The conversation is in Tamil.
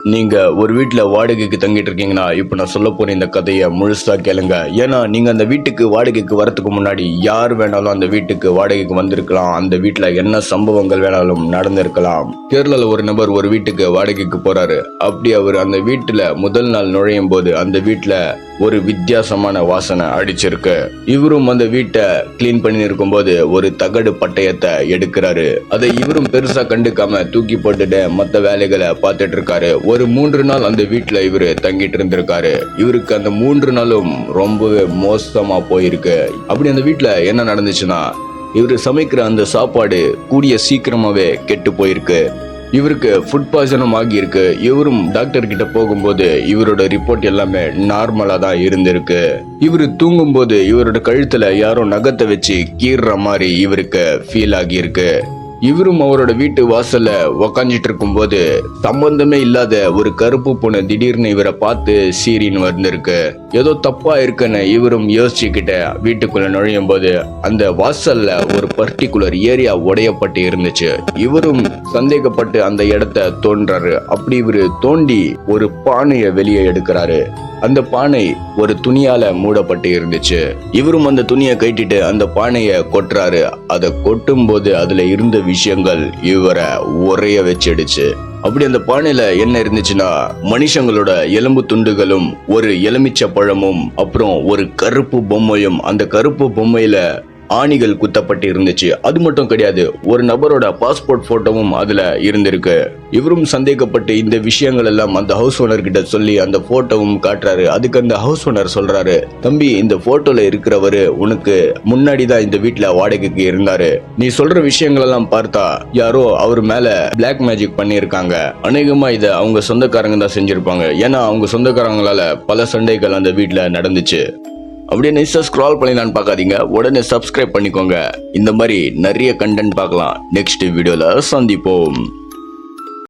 நீங்க ஒரு வீட்டுல வாடகைக்கு தங்கிட்டு இருக்கீங்கன்னா இப்ப நான் சொல்ல போற இந்த கதையை முழுசா கேளுங்க. ஏன்னா நீங்க அந்த வீட்டுக்கு வாடகைக்கு வரதுக்கு முன்னாடி யார் வேணாலும் அந்த வீட்டுக்கு வாடகைக்கு வந்திருக்கலாம். அந்த வீட்டுல என்ன சம்பவங்கள் வேணாலும் நடந்திருக்கலாம். கேரளால ஒரு நபர் ஒரு வீட்டுக்கு வாடகைக்கு போறாரு. அப்படி அவர் அந்த வீட்டுல முதல் நாள் நுழையும் போது அந்த வீட்டுல ஒரு வித்தியாசமான வாசனை அடிச்சிருக்கு. இவரும் அந்த வீட்டை கிளீன் பண்ணி இருக்கும் போது ஒரு தகடு பட்டயத்தை எடுக்கிறாரு. அதை இவரும் பெருசா கண்டுக்காம தூக்கி போட்டுட்டு மத்த வேலைகளை பார்த்துட்டு இருக்காரு. ஒரு 3 நாள் அந்த வீட்டுல இவரு தங்கிட்டு இருந்திருக்காரு. இவருக்கு அந்த 3 நாளும் ரொம்பவே மோசமா போயிருக்கு. அப்படி அந்த வீட்டுல என்ன நடந்துச்சுன்னா, இவரு சமைக்கிற அந்த சாப்பாடு கூடிய சீக்கிரமாவே கெட்டு போயிருக்கு. இவருக்கு ஃபுட் பாய்சனும் ஆகியிருக்கு. இவரும் டாக்டர் கிட்ட போகும்போது இவரோட ரிப்போர்ட் எல்லாமே நார்மலா தான் இருந்திருக்கு. இவரு தூங்கும் போது இவரோட கழுத்துல யாரோ நகத்தை வச்சு கீறுற மாதிரி இவருக்கு ஃபீல் ஆகியிருக்கு. இவரும் அவரோட வீட்டு வாசல்ல உக்காஞ்சிட்டு இருக்கும் போது சம்பந்தமே இல்லாத ஒரு கருப்பு பொண்ணு திடீர்னு இவரை பார்த்து சீரின்னு வந்திருக்கு. ஏதோ தப்பா இருக்குன்னு இவரும் யோசிச்சுக்கிட்ட வீட்டுக்குள்ள நுழையும் போது அந்த வாசல்ல ஒரு பர்டிகுலர் ஏரியா உடையப்பட்டு இருந்துச்சு. இவரும் சந்தேகப்பட்டு அந்த இடத்த தோன்றாரு. அப்படி இவரு தோண்டி ஒரு பானையை வெளியே எடுக்கிறாரு. அந்த பானை ஒரு துணியால மூடப்பட்டு இருந்துச்சு. இவரும் அந்த துணியை கட்டிட்டு அந்த பானைய கொட்டுறாரு. அதை கொட்டும் போது அதுல இருந்த விஷயங்கள் இவரை உரைய வச்சிடுச்சு. அப்படி அந்த பானையில என்ன இருந்துச்சுன்னா, மனுஷங்களோட எலும்பு துண்டுகளும் ஒரு எலுமிச்சை பழமும் அப்புறம் ஒரு கருப்பு பொம்மையும். அந்த கருப்பு பொம்மையில ஆணிகள் குத்தப்பட்டு இருந்துச்சு. அது மட்டும் கிடையாது, ஒரு நபரோட பாஸ்போர்ட் போட்டோவும் அதுல இருந்திருக்கு. இவரும் சந்தேகப்பட்டு இந்த விஷயங்கள் எல்லாம் அந்த ஹவுஸ் ஓனர் கிட்ட சொல்லி அந்த போட்டோவும் காட்டுறாரு. அதுக்கு அந்த ஹவுஸ் ஓனர் சொல்றாரு, தம்பி இந்த போட்டோல இருக்கிறவரு உனக்கு முன்னாடிதான் இந்த வீட்டுல வாடகைக்கு இருந்தாரு. நீ சொல்ற விஷயங்கள் எல்லாம் பார்த்தா யாரோ அவர் மேல பிளாக் மேஜிக் பண்ணியிருக்காங்க. அநேகமா இதை அவங்க சொந்தக்காரங்க தான் செஞ்சிருப்பாங்க. ஏன்னா அவங்க சொந்தக்காரங்களால பல சண்டைகள் அந்த வீட்டுல நடந்துச்சு. அப்படியே நைஸா ஸ்க்ரால் பண்ணி பார்க்காதீங்க, உடனே சப்ஸ்கிரைப் பண்ணிக்கோங்க. இந்த மாதிரி நிறைய கண்டென்ட் பார்க்கலாம். நெக்ஸ்ட் வீடியோல சந்திப்போம்.